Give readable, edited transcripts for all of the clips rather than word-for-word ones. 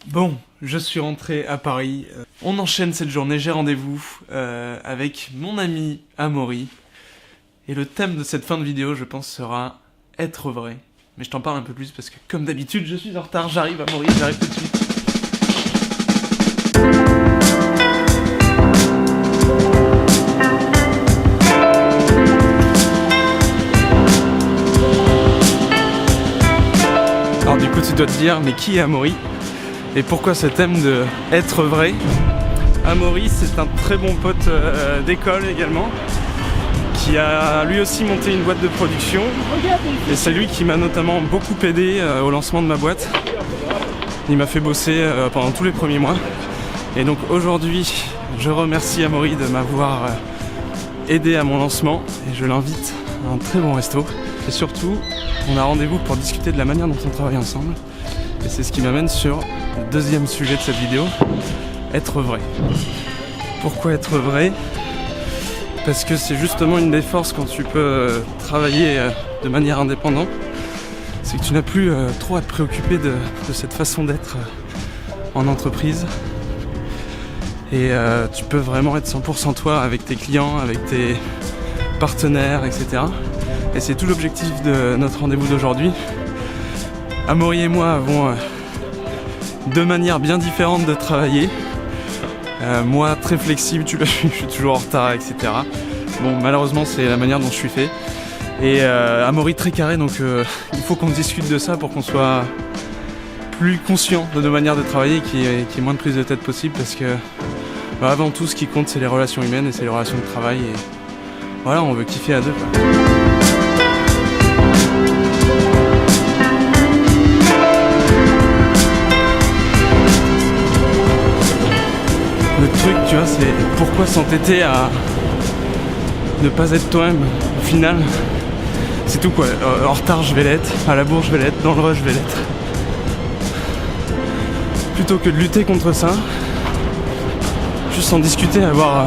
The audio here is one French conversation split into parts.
Bon, je suis rentré à Paris. On enchaîne cette journée, j'ai rendez-vous avec mon ami Amaury. Et le thème de cette fin de vidéo, je pense, sera être vrai. Mais je t'en parle un peu plus parce que, comme d'habitude, je suis en retard. J'arrive, Amaury, j'arrive tout de suite. Alors du coup, tu dois te dire, mais qui est Amaury ? Et pourquoi ce thème de être vrai ? Amaury, c'est un très bon pote d'école également, qui a lui aussi monté une boîte de production. Et c'est lui qui m'a notamment beaucoup aidé au lancement de ma boîte. Il m'a fait bosser pendant tous les premiers mois. Et donc aujourd'hui, je remercie Amaury de m'avoir aidé à mon lancement. Et je l'invite à un très bon resto. Et surtout, on a rendez-vous pour discuter de la manière dont on travaille ensemble. Et c'est ce qui m'amène sur le deuxième sujet de cette vidéo, être vrai. Pourquoi être vrai ? Parce que c'est justement une des forces quand tu peux travailler de manière indépendante, c'est que tu n'as plus trop à te préoccuper de cette façon d'être en entreprise. Et tu peux vraiment être 100% toi avec tes clients, avec tes partenaires, etc. Et c'est tout l'objectif de notre rendez-vous d'aujourd'hui. Amaury et moi avons deux manières bien différentes de travailler. Moi très flexible, tu l'as vu, je suis toujours en retard, etc. Bon, malheureusement c'est la manière dont je suis fait. Et Amaury très carré, donc il faut qu'on discute de ça pour qu'on soit plus conscient de nos manières de travailler et qu'il y ait moins de prise de tête possible, parce que avant tout ce qui compte c'est les relations humaines et c'est les relations de travail, et voilà, on veut kiffer à deux, quoi. Le truc, tu vois, c'est pourquoi s'entêter à ne pas être toi-même. Au final, c'est tout, quoi. En retard, je vais l'être. À la bourre, je vais l'être. Dans le rush, je vais l'être. Plutôt que de lutter contre ça, juste en discuter, avoir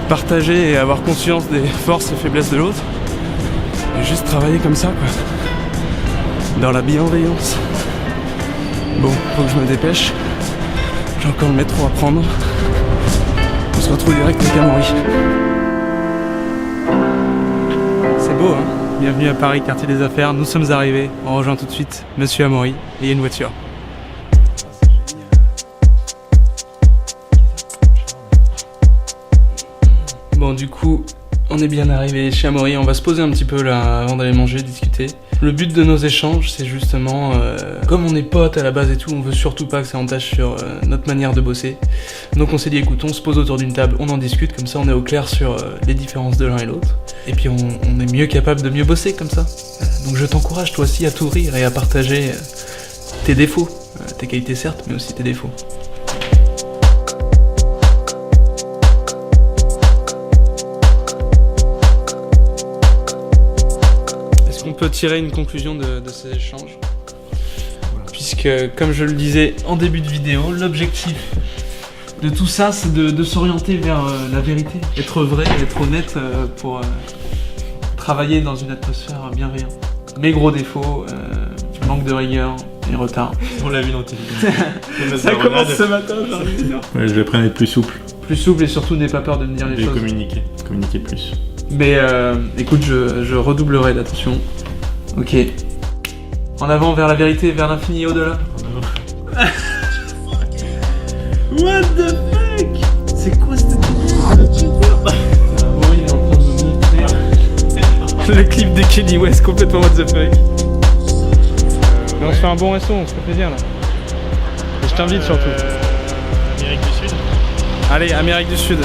partagé et avoir conscience des forces et faiblesses de l'autre. Et juste travailler comme ça, quoi. Dans la bienveillance. Bon, faut que je me dépêche. J'ai encore le métro à prendre. On se retrouve direct avec Amaury. C'est beau, hein ? Bienvenue à Paris, quartier des affaires. Nous sommes arrivés. On rejoint tout de suite Monsieur Amaury et une voiture. Bon, du coup, on est bien arrivé chez Amaury. On va se poser un petit peu là avant d'aller manger, discuter. Le but de nos échanges, c'est justement, comme on est potes à la base et tout, on veut surtout pas que ça entache sur notre manière de bosser. Donc on s'est dit, écoute, on se pose autour d'une table, on en discute, comme ça on est au clair sur les différences de l'un et l'autre. Et puis on est mieux capable de mieux bosser comme ça. Donc je t'encourage toi aussi à tout rire et à partager tes défauts, tes qualités certes, mais aussi tes défauts. On peut tirer une conclusion de ces échanges, puisque comme je le disais en début de vidéo, l'objectif de tout ça c'est de s'orienter vers la vérité, être vrai, être honnête pour travailler dans une atmosphère bienveillante. Mes gros défauts, manque de rigueur et retard. On l'a vu dans tes vidéos. Ça commence ce matin. Ouais, je vais apprendre à être plus souple. Plus souple et surtout n'aie pas peur de me dire les choses. Communiquer plus. Mais écoute, je redoublerai d'attention. Ok. En avant vers la vérité, vers l'infini et au-delà. What the fuck? C'est quoi cette Amaury est en train de me montrer le clip de Kenny West complètement what the fuck. Mais on se fait un bon resto, on se fait plaisir là. Et je t'invite surtout. Amérique du Sud. Allez, Amérique du Sud.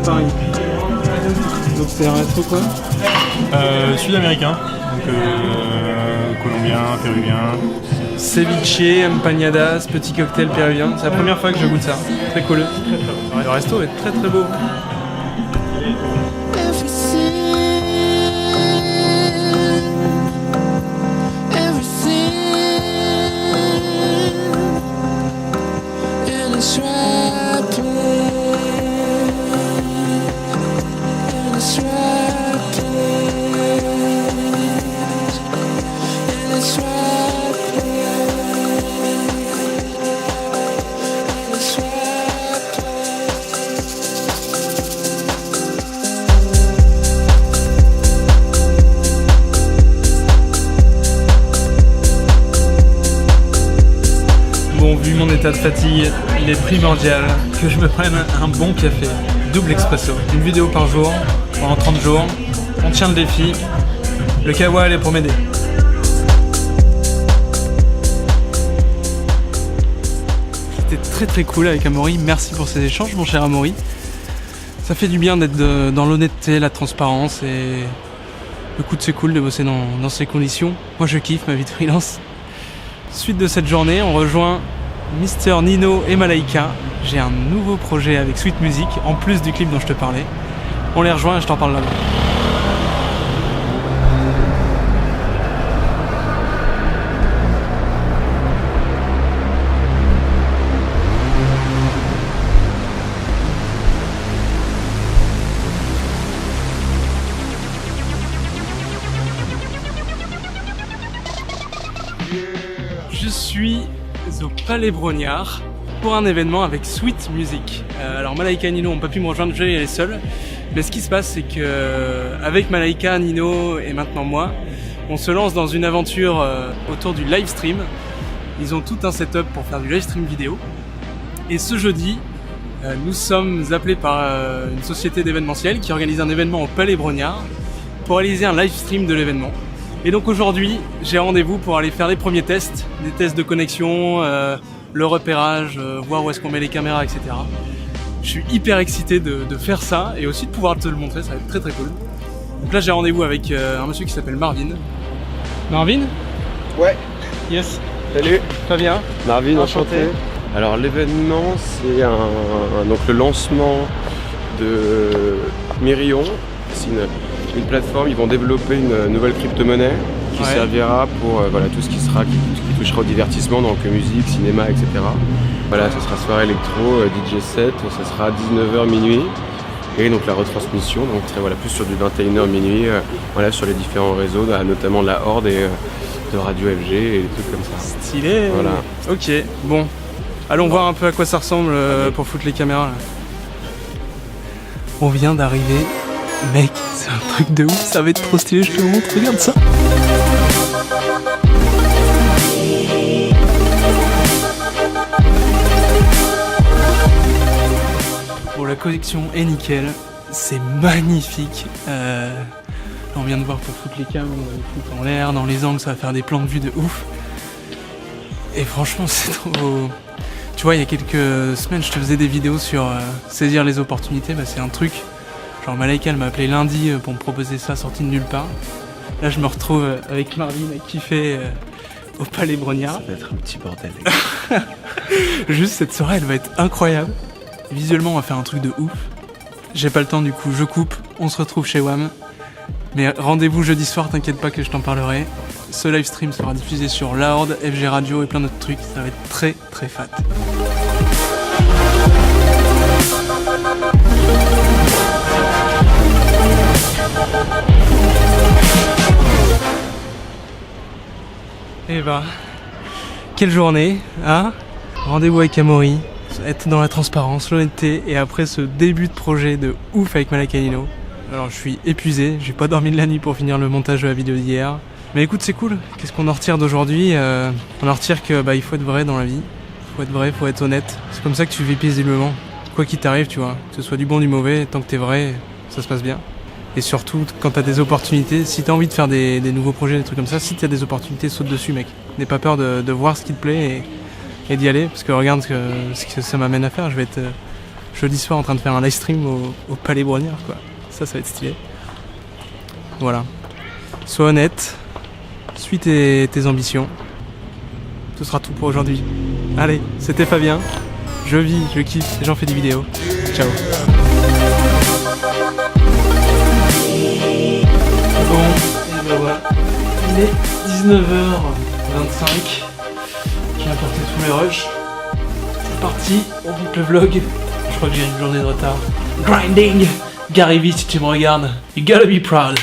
Paris. Donc c'est un resto quoi ? Sud-américain. Donc colombien, péruvien. Ceviche, empanadas, petit cocktail péruvien. C'est la première fois que je goûte ça. Très cool. Le resto est très très beau. Every mon état de fatigue, il est primordial que je me prenne un bon café, double expresso, une vidéo par jour, pendant 30 jours. On tient le défi, le kawa elle est pour m'aider. C'était très très cool avec Amaury, merci pour ces échanges mon cher Amaury. Ça fait du bien d'être dans l'honnêteté, la transparence et le coup c'est cool de bosser dans ces conditions. Moi je kiffe ma vie de freelance. Suite de cette journée, on rejoint Mister Nino et Malaika. J'ai un nouveau projet avec Sweet Music, en plus du clip dont je te parlais. On les rejoint et je t'en parle là-bas. Je suis au Palais Brognard pour un événement avec Sweet Music. Alors Malaika et Nino n'ont pas pu me rejoindre, je vais y aller seul. Mais ce qui se passe, c'est que avec Malaika, Nino et maintenant moi, on se lance dans une aventure autour du live stream. Ils ont tout un setup pour faire du live stream vidéo. Et ce jeudi, nous sommes appelés par une société d'événementiel qui organise un événement au Palais Brognard pour réaliser un live stream de l'événement. Et donc aujourd'hui, j'ai rendez-vous pour aller faire les premiers tests, des tests de connexion, le repérage, voir où est-ce qu'on met les caméras, etc. Je suis hyper excité de faire ça et aussi de pouvoir te le montrer, ça va être très très cool. Donc là j'ai rendez-vous avec un monsieur qui s'appelle Marvin. Marvin ? Ouais. Yes. Salut. Ça va bien ? Marvin, enchanté. Alors l'événement, c'est donc le lancement de Myrion. C'est une plateforme, ils vont développer une nouvelle crypto-monnaie qui servira pour tout ce qui touchera au divertissement, donc musique, cinéma, etc. Voilà, ce sera soirée électro, DJ set, ça sera 19h minuit. Et donc la retransmission, donc plus sur du 21h minuit, sur les différents réseaux, notamment de la Horde et de Radio FG et des trucs comme ça. Stylé. Voilà. Ok, bon. Allons voir un peu à quoi ça ressemble pour foutre les caméras là. On vient d'arriver. Mec, c'est un truc de ouf, ça va être trop stylé, je te montre, regarde ça. Bon, la connexion est nickel, c'est magnifique. On vient de voir pour foutre les cams, on va les foutre en l'air, dans les angles, ça va faire des plans de vue de ouf. Et franchement, c'est trop... Tu vois, il y a quelques semaines, je te faisais des vidéos sur saisir les opportunités, c'est un truc... Genre Malaika elle m'a appelé lundi pour me proposer ça sorti de nulle part. Là je me retrouve avec Marvin à kiffer au Palais Brognard. Ça va être un petit bordel. Juste cette soirée elle va être incroyable. Visuellement on va faire un truc de ouf. J'ai pas le temps du coup, je coupe, on se retrouve chez WAM. Mais rendez-vous jeudi soir, t'inquiète pas que je t'en parlerai. Ce live stream sera diffusé sur La Horde, FG Radio et plein d'autres trucs. Ça va être très très fat. Et bah, quelle journée, hein ? Rendez-vous avec Amaury, être dans la transparence, l'honnêteté, et après ce début de projet de ouf avec Malaika et Nino. Alors je suis épuisé, j'ai pas dormi de la nuit pour finir le montage de la vidéo d'hier. Mais écoute, c'est cool, qu'est-ce qu'on en retire d'aujourd'hui ? On en retire que il faut être vrai dans la vie, faut être vrai, faut être honnête. C'est comme ça que tu vis paisiblement. Quoi qu'il t'arrive, tu vois, que ce soit du bon, du mauvais, tant que t'es vrai, ça se passe bien. Et surtout, quand t'as des opportunités, si t'as envie de faire des nouveaux projets, des trucs comme ça, si t'as des opportunités, saute dessus, mec. N'aie pas peur de voir ce qui te plaît et d'y aller, parce que regarde ce que ça m'amène à faire. Je vais être jeudi soir en train de faire un live stream au Palais Brognard, quoi. Ça va être stylé. Voilà. Sois honnête, suis tes ambitions. Ce sera tout pour aujourd'hui. Allez, c'était Fabien. Je vis, je kiffe et j'en fais des vidéos. Ciao. Bon, et ben voilà. Il est 19h25. J'ai apporté tous les rushs. C'est parti, on boucle le vlog. Je crois que j'ai une journée de retard. Grinding! Gary V, si tu me regardes, you gotta be proud.